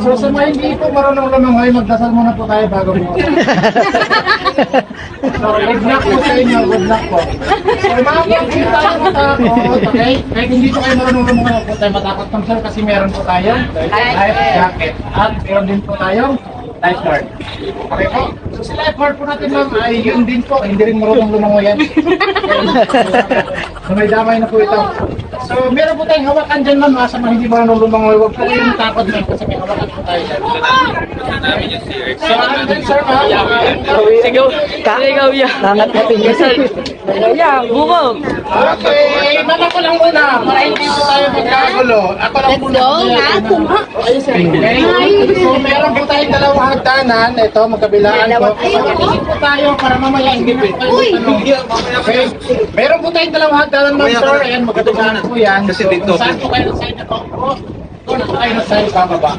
So sa mga hindi po marunong lumangoy, magdasal muna po tayo bago po. So good luck po sa inyo, good luck po. So mga hindi tayo matakot, okay? Kahit hindi po kayo marunong lumangoy, po tayo matakot ng sir kasi meron po tayong life jacket. At meron din po tayong lifeguard. Okay po? So si lifeguard po natin ma'am ay yun din po, hindi rin marunong lumangoy yan. So may damay na po ito. So meron po tayong hawakan dyan ma'am, sa mga hindi marunong lumangoy, huwag po kayong takot ma'am kasi may hawakan po tayo dyan. So ano din sir ma'am? Sigaw. Sigaw ya. Nangat natin yan. Sigaw ya. Bumog. Okay, mama ko lang muna para hindi po tayo magkagulo. Ako lang muna. Okay, so meron po tayong dalawang hagdanan. Ito, magkabilaan po. Mag-isip po tayo para mamaya hindi po tayo magtanong. Okay, meron po tayong dalawang hagdanan ma'am sir. Ayan, magkabilaan po yan. Kasi dito. Saan po kayo sa inyo po? Doon po kayo sa bababa.